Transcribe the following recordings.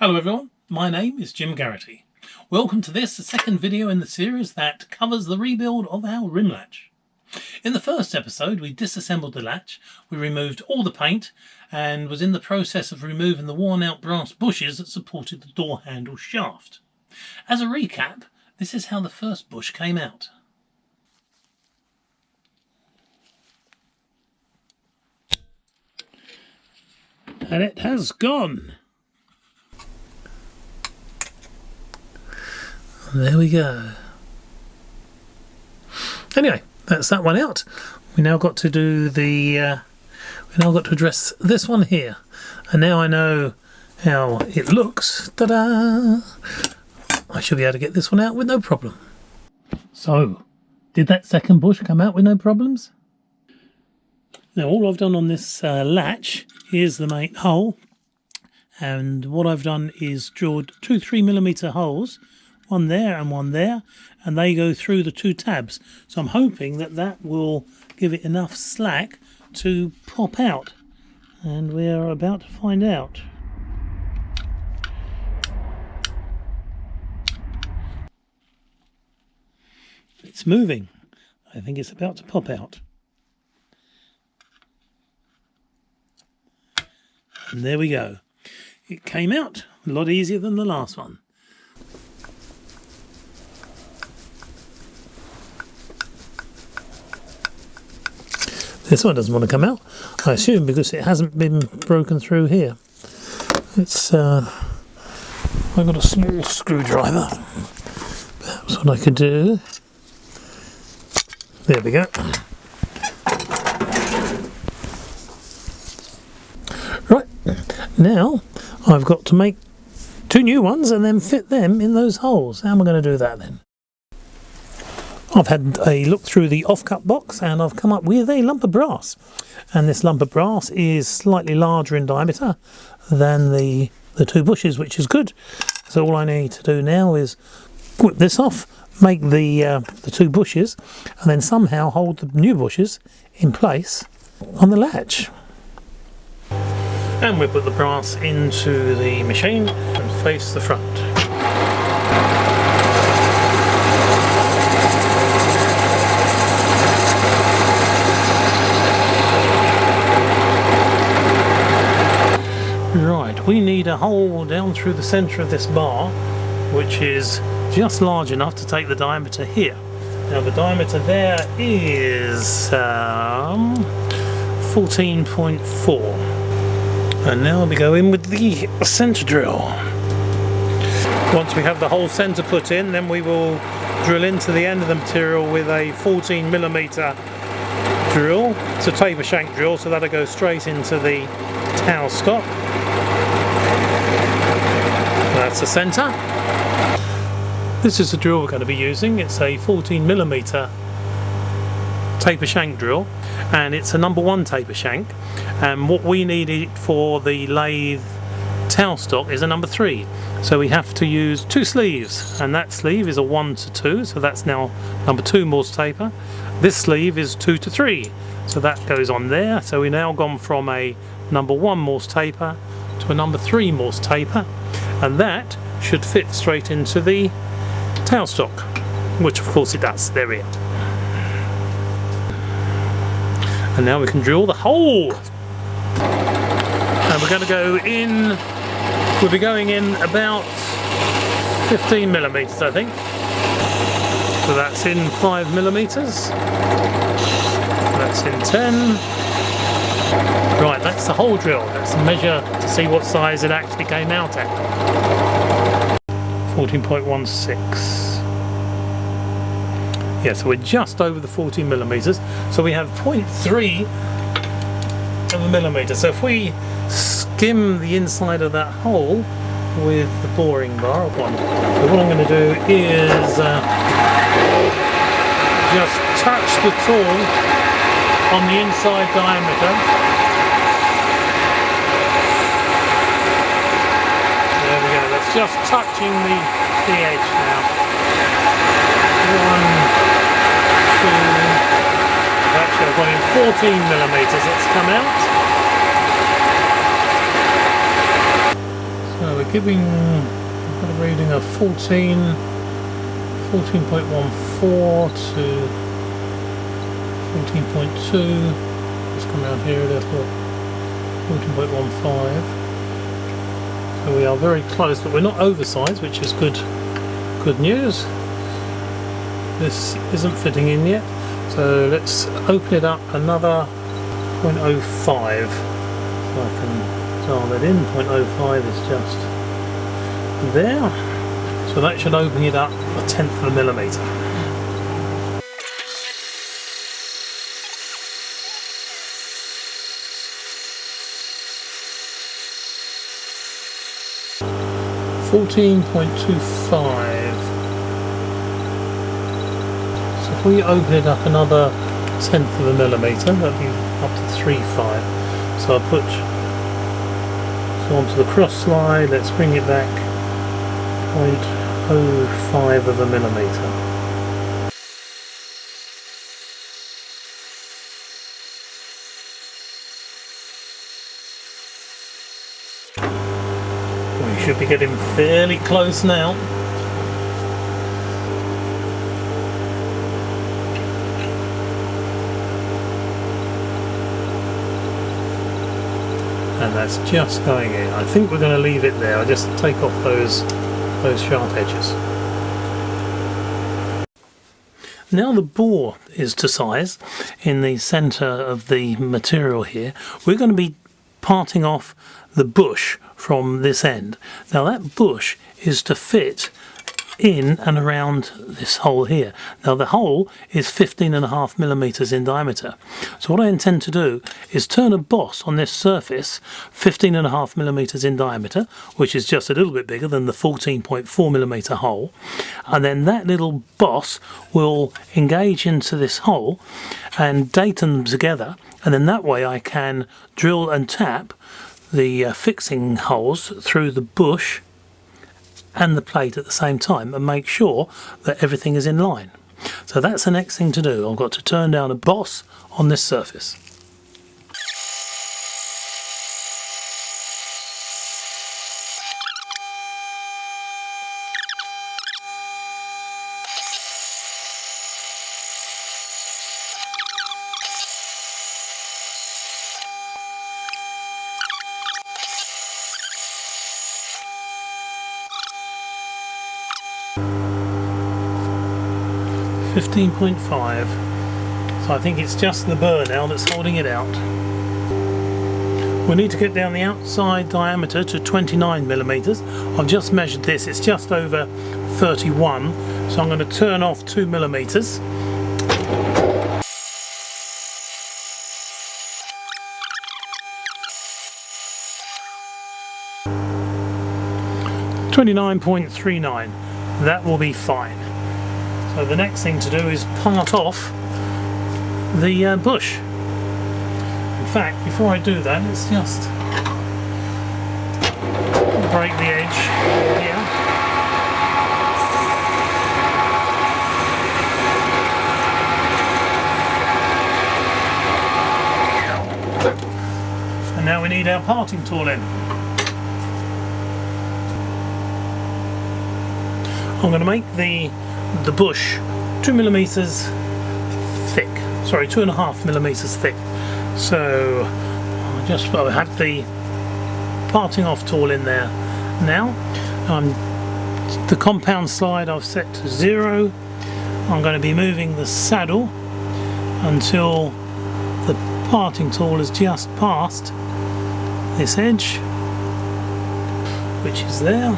Hello everyone, my name is Jim Garrity. Welcome to this, the second video in the series that covers the rebuild of our rim latch. In the first episode we disassembled the latch, we removed all the paint and was in the process of removing the worn out brass bushes that supported the door handle shaft. As a recap, this is how the first bush came out. And it has gone. There we go. Anyway, that's that one out. We now got to do the address this one here. And now I know how it looks. Ta-da! I should be able to get this one out with no problem. So, did that second bush come out with no problems? Now all I've done on this latch, here's the main hole. And what I've done is drilled two 3mm holes. One there, and they go through the two tabs. So I'm hoping that that will give it enough slack to pop out. And we are about to find out. It's moving. I think it's about to pop out. And there we go. It came out a lot easier than the last one. This one doesn't want to come out, I assume, because it hasn't been broken through here. It's I've got a small screwdriver. That's what I could do. There we go. Right, now I've got to make two new ones and then fit them in those holes. How am I going to do that then? I've had a look through the offcut box and I've come up with a lump of brass. And this lump of brass is slightly larger in diameter than the two bushes, which is good. So all I need to do now is whip this off, make the two bushes, and then somehow hold the new bushes in place on the latch. And we put the brass into the machine and face the front. Right, we need a hole down through the centre of this bar, which is just large enough to take the diameter here. Now the diameter there is 14.4. And now we go in with the centre drill. Once we have the whole centre put in, then we will drill into the end of the material with a 14mm drill. It's a taper shank drill, so that'll go straight into the towel stop. That's the centre. This is the drill we're going to be using. It's a 14mm taper shank drill, and it's a number 1 taper shank. And what we needed for the lathe towel stock is a number 3. So we have to use 2 sleeves, and that sleeve is a 1:2, so that's now number 2 Morse taper. This sleeve is 2:3, so that goes on there. So we've now gone from a number 1 Morse taper to a number 3 Morse taper, and that should fit straight into the towel stock, which of course it does. There we are. And now we can drill the hole. And we're going to go in, we'll be going in about 15mm, I think. So that's in 5mm. That's in 10. Right, that's the hole drill. Let's measure to see what size it actually came out at. 14.16. Yeah, so we're just over the 14mm. So we have 0.3 of a millimetre. So if we skim the inside of that hole with the boring bar, so what I'm going to do is just touch the tool on the inside diameter. There we go, that's just touching the edge now. 1, 2, actually I've got in 14mm, it's come out. So we giving, I've got a reading of 14.14 to 14.2. Let's come out here a little. 14.15. So we are very close, but we're not oversized, which is good news. This isn't fitting in yet, so let's open it up another 0.05. So I can dial that in. 0.05 is just there. So that should open it up 1/10 of a millimetre. .25. So if we open it up another 1/10 of a millimetre, that'd be up to 3.5. So I'll put onto the cross slide. Let's bring it back 0.05 of a millimetre. We should be getting fairly close now. And that's just going in. I think we're going to leave it there. I'll just take off those sharp edges. Now the bore is to size in the centre of the material here. We're going to be parting off the bush from this end. Now that bush is to fit in and around this hole here. Now the hole is 15.5 millimeters in diameter. So what I intend to do is turn a boss on this surface 15.5 millimeters in diameter, which is just a little bit bigger than the 14.4 millimeter hole, and then that little boss will engage into this hole and date them together, and then that way I can drill and tap the fixing holes through the bush and the plate at the same time and make sure that everything is in line. So that's the next thing to do. I've got to turn down a boss on this surface. .5. So I think it's just the burr now that's holding it out. We need to get down the outside diameter to 29 millimeters. I've just measured this, it's just over 31, so I'm going to turn off 2 millimeters. .39. That will be fine. So the next thing to do is part off the bush. In fact, before I do that, let's just break the edge here. And now we need our parting tool in. I'm going to make the bush 2 millimeters thick, sorry, 2.5 millimeters thick. So I have the parting off tool in there now. The compound slide I've set to 0. I'm going to be moving the saddle until the parting tool has just passed this edge, which is there.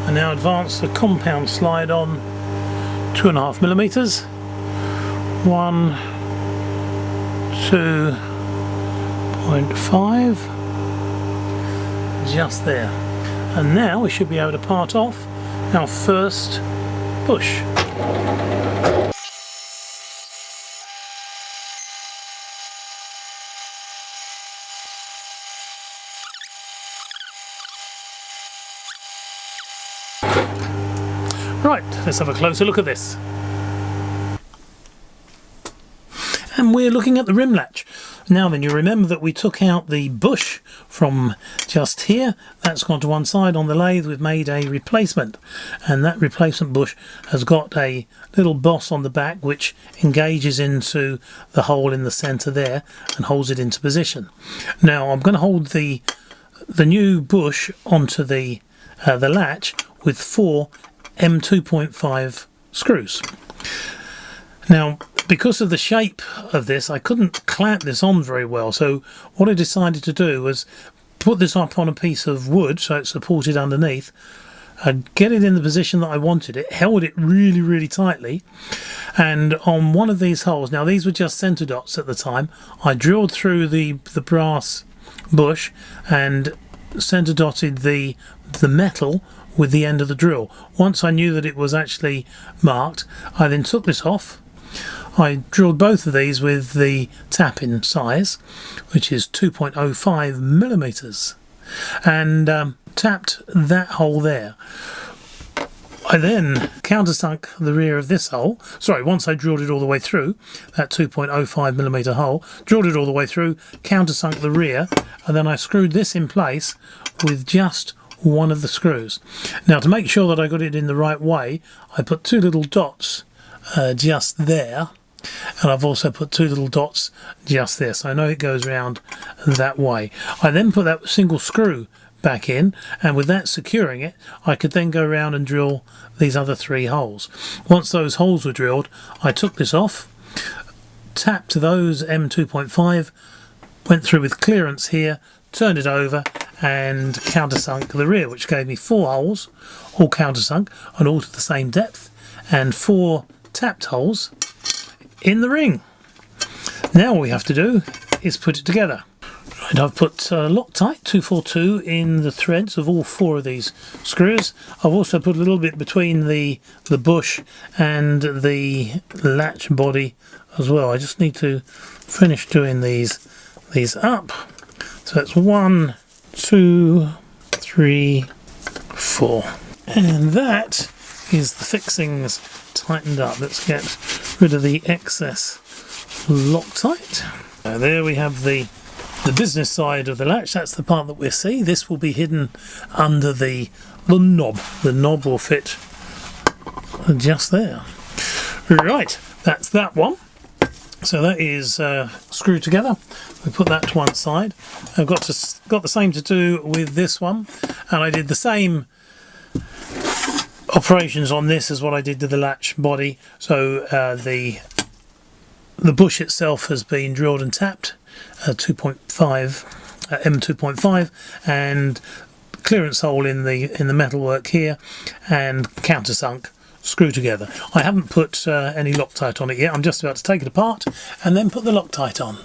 And now advance the compound slide on 2.5 millimeters. 1, 2.5, just there. And now we should be able to part off our first bush. Right, let's have a closer look at this. And we're looking at the rim latch. Now then, you remember that we took out the bush from just here. That's gone to one side. On the lathe we've made a replacement, and that replacement bush has got a little boss on the back which engages into the hole in the centre there and holds it into position. Now I'm going to hold the new bush onto the latch with 4 M2.5 screws. Now, because of the shape of this, I couldn't clamp this on very well, so what I decided to do was put this up on a piece of wood so it's supported underneath, get it in the position that I wanted it, held it really, really tightly, and on one of these holes, now these were just centre dots at the time, I drilled through the brass bush and centre dotted the metal with the end of the drill. Once I knew that it was actually marked, I then took this off. I drilled both of these with the tap-in size, which is 2.05 millimeters, and tapped that hole there. I then countersunk the rear of this hole. Sorry, once I drilled it all the way through, that 2.05 millimeter hole, drilled it all the way through, countersunk the rear, and then I screwed this in place with just one of the screws. Now, to make sure that I got it in the right way, I put 2 little dots just there, and I've also put 2 little dots just there, so I know it goes round that way. I then put that single screw back in, and with that securing it, I could then go around and drill these other 3 holes. Once those holes were drilled, I took this off, tapped those M2.5, went through with clearance here, turned it over and countersunk the rear, which gave me 4 holes, all countersunk and all to the same depth, and 4 tapped holes in the ring. Now all we have to do is put it together. Right, I've put Loctite 242 in the threads of all 4 of these screws. I've also put a little bit between the bush and the latch body as well. I just need to finish doing these up. So that's 1, 2, 3, 4. And that is the fixings tightened up. Let's get rid of the excess Loctite. There we have the business side of the latch. That's the part that we'll see. This will be hidden under the knob. The knob will fit just there. Right, that's that one. So that is screwed together. We put that to one side. I've got the same to do with this one, and I did the same operations on this as what I did to the latch body. So the bush itself has been drilled and tapped, 2.5 M2.5, and clearance hole in the metalwork here, and countersunk, screw together. I haven't put any Loctite on it yet. I'm just about to take it apart and then put the Loctite on.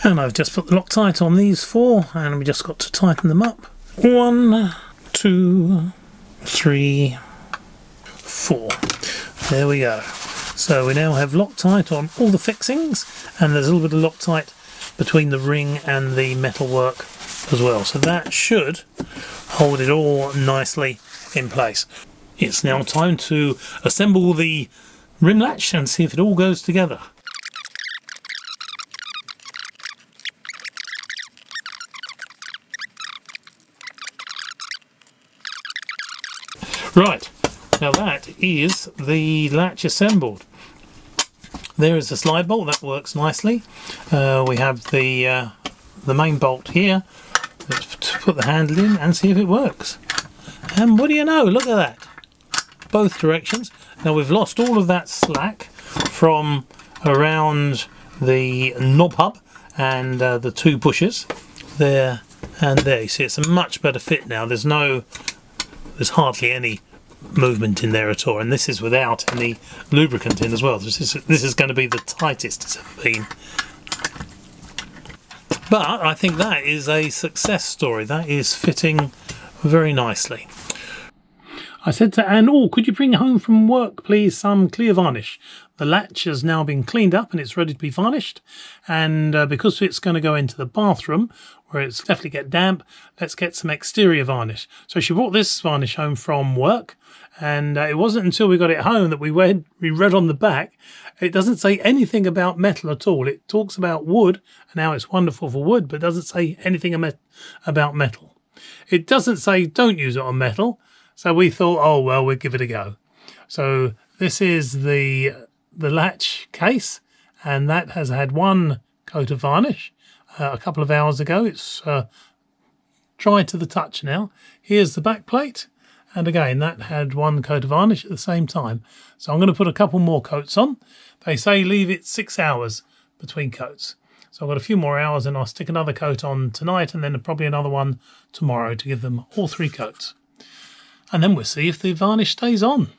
And I've just put the Loctite on these 4, and we just got to tighten them up. 1, 2, 3, 4. There we go. So we now have Loctite on all the fixings, and there's a little bit of Loctite between the ring and the metalwork as well. So that should hold it all nicely in place. It's now time to assemble the rim latch and see if it all goes together. Right, now that is the latch assembled. There is the slide bolt, that works nicely. We have the main bolt here. Let's put the handle in and see if it works. And what do you know, look at that. Both directions. Now we've lost all of that slack from around the knob hub and the 2 bushes there and there. You see, it's a much better fit now. There's hardly any movement in there at all, and this is without any lubricant in as well. This is going to be the tightest it's ever been. But I think that is a success story. That is fitting very nicely. I said to Anne, oh, could you bring home from work, please, some clear varnish? The latch has now been cleaned up and it's ready to be varnished. And because it's going to go into the bathroom, where it's definitely get damp, let's get some exterior varnish. So she brought this varnish home from work. And it wasn't until we got it home that we read on the back. It doesn't say anything about metal at all. It talks about wood and how it's wonderful for wood, but doesn't say anything about metal. It doesn't say don't use it on metal. So we thought, oh, well, we'll give it a go. So this is the latch case, and that has had one coat of varnish a couple of hours ago. It's dry to the touch now. Here's the back plate. And again, that had one coat of varnish at the same time. So I'm going to put a couple more coats on. They say leave it 6 hours between coats. So I've got a few more hours and I'll stick another coat on tonight and then probably another one tomorrow to give them all 3 coats. And then we'll see if the varnish stays on.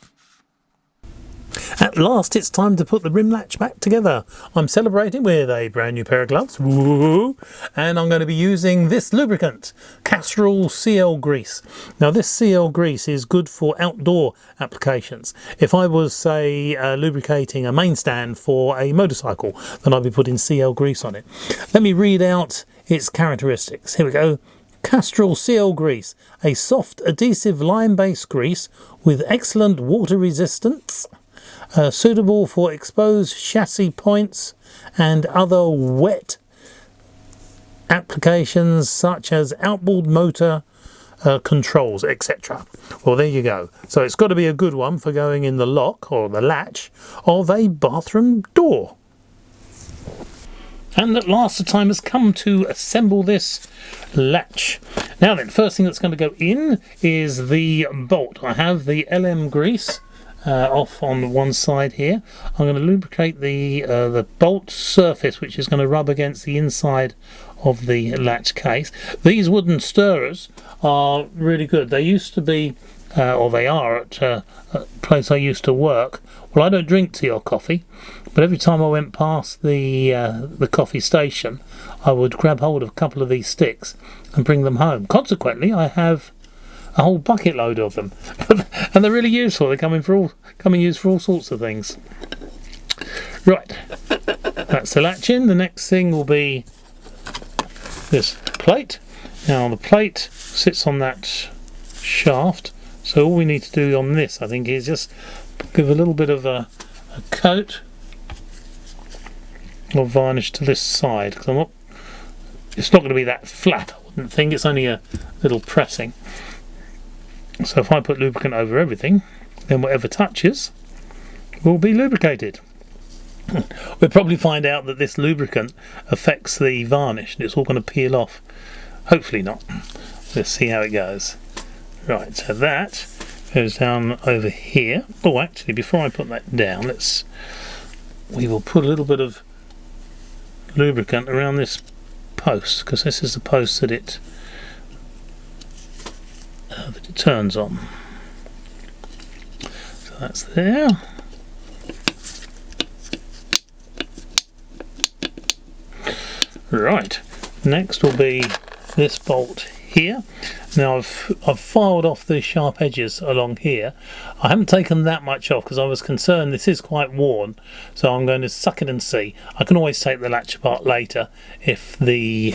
At last, it's time to put the rim latch back together. I'm celebrating with a brand new pair of gloves. Woo! And I'm going to be using this lubricant, Castrol CL grease. Now, this CL grease is good for outdoor applications. If I was, say, lubricating a main stand for a motorcycle, then I'd be putting CL grease on it. Let me read out its characteristics. Here we go. Castrol CL grease, a soft adhesive lime-based grease with excellent water resistance. Suitable for exposed chassis points and other wet applications such as outboard motor controls, etc. Well, there you go. So it's got to be a good one for going in the lock or the latch of a bathroom door. And at last the time has come to assemble this latch. Now then, first thing that's going to go in is the bolt. I have the LM grease off on one side here. I'm going to lubricate the bolt surface, which is going to rub against the inside of the latch case. These wooden stirrers are really good. They used to be, or they are at a place I used to work. Well, I don't drink tea or coffee, but every time I went past the coffee station, I would grab hold of a couple of these sticks and bring them home. Consequently, I have a whole bucket load of them, and they're really useful. They come in used for all sorts of things. Right, that's the latch in. The next thing will be this plate. Now the plate sits on that shaft, so all we need to do on this, I think, is just give a little bit of a coat of varnish to this side, because it's not going to be that flat, I wouldn't think. It's only a little pressing. So if I put lubricant over everything, then whatever touches will be lubricated. We'll probably find out that this lubricant affects the varnish and it's all going to peel off. Hopefully not. Let's see how it goes. Right, so that goes down over here. Oh, actually, before I put that down, we will put a little bit of lubricant around this post, because this is the post that it turns on. So that's there. Right, next will be this bolt here. Now I've filed off the sharp edges along here. I haven't taken that much off because I was concerned this is quite worn, so I'm going to suck it and see. I can always take the latch apart later if the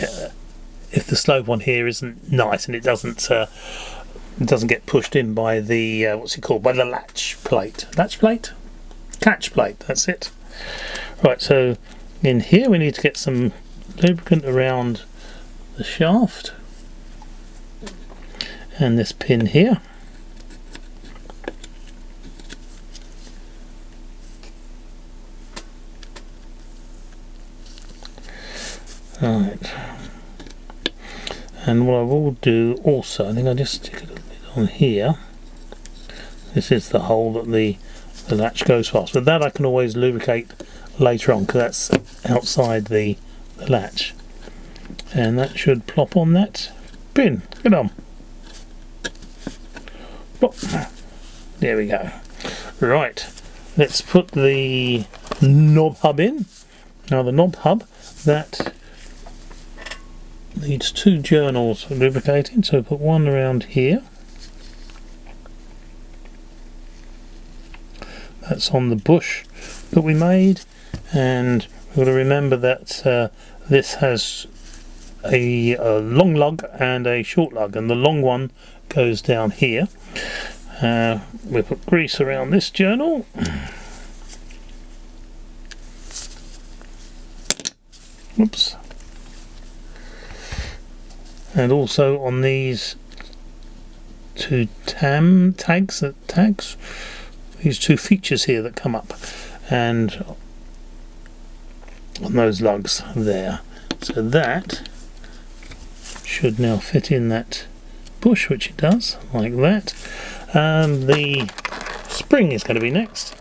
slope on here isn't nice and it doesn't get pushed in by the what's it called, by the latch plate. Catch plate, that's it. Right, so in here we need to get some lubricant around the shaft and this pin here. Right, and what I will do also, I think I'll just stick a little bit on here. This is the hole that the latch goes past, but that I can always lubricate later on because that's outside the latch, and that should plop on that pin. Get on. Plop. There we go. Right, let's put the knob hub in. Now the knob hub, that needs 2 journals for lubricating, so put one around here That's on the bush that we made, and we've got to remember that this has a long lug and a short lug, and the long one goes down here. We put grease around this journal. Whoops. And also on these two tags, these two features here that come up, and on those lugs there. So that should now fit in that bush, which it does, like that. The spring is going to be next.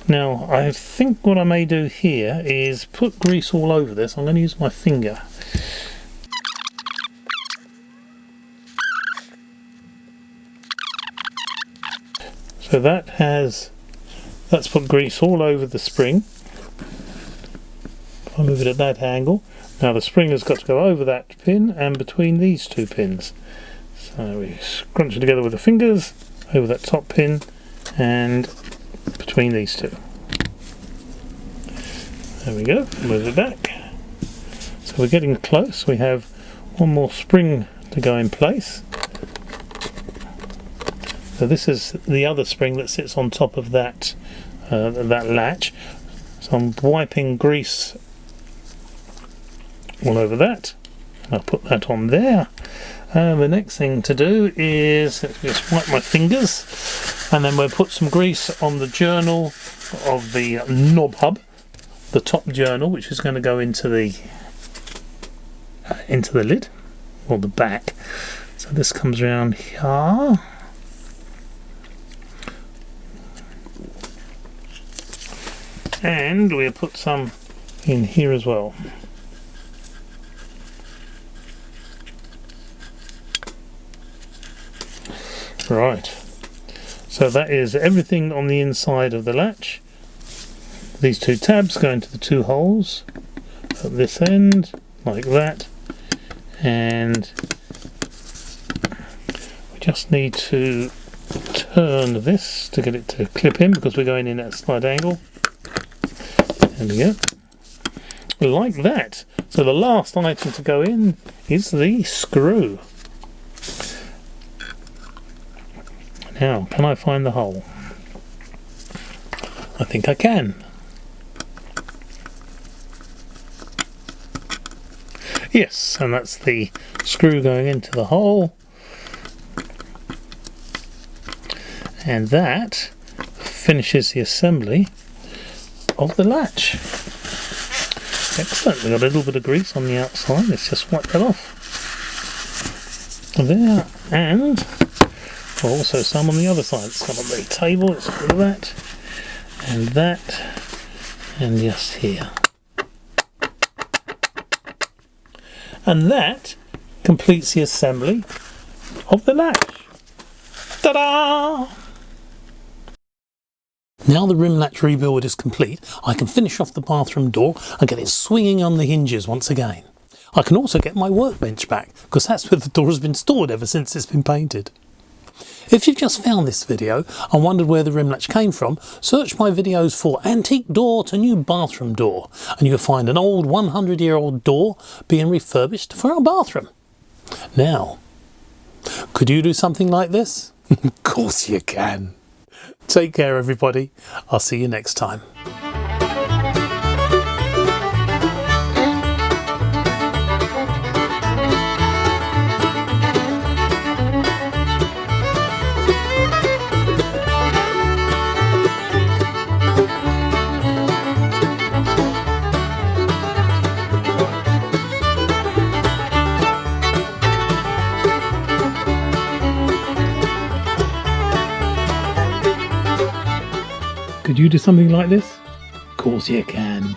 Now I think what I may do here is put grease all over this. I'm going to use my finger. So that's put grease all over the spring. I'll move it at that angle. Now the spring has got to go over that pin and between these two pins. So we scrunch it together with the fingers over that top pin and between these two. There we go, move it back. So we're getting close. We have one more spring to go in place. So this is the other spring that sits on top of that that latch. So I'm wiping grease all over that. I'll put that on there. The next thing to do is just wipe my fingers, and then we'll put some grease on the journal of the knob hub, the top journal, which is going to go into the lid or the back. So this comes around here. And we'll put some in here as well. Right, so that is everything on the inside of the latch. These two tabs go into the two holes at this end, like that, and we just need to turn this to get it to clip in, because we're going in at a slight angle. There we go, like that. So the last item to go in is the screw. Now, can I find the hole? I think I can. Yes, and that's the screw going into the hole. And that finishes the assembly of the latch. Excellent. We've got a little bit of grease on the outside. Let's just wipe that off. There, and also some on the other side. It's got on the table. Let's get rid of that, and just here. And that completes the assembly of the latch. Ta-da! Now the rim latch rebuild is complete, I can finish off the bathroom door and get it swinging on the hinges once again. I can also get my workbench back, because that's where the door has been stored ever since it's been painted. If you've just found this video and wondered where the rim latch came from, search my videos for antique door to new bathroom door, and you'll find an old 100-year-old door being refurbished for our bathroom. Now, could you do something like this? Of course you can. Take care everybody, I'll see you next time. Could you do something like this? Of course you can.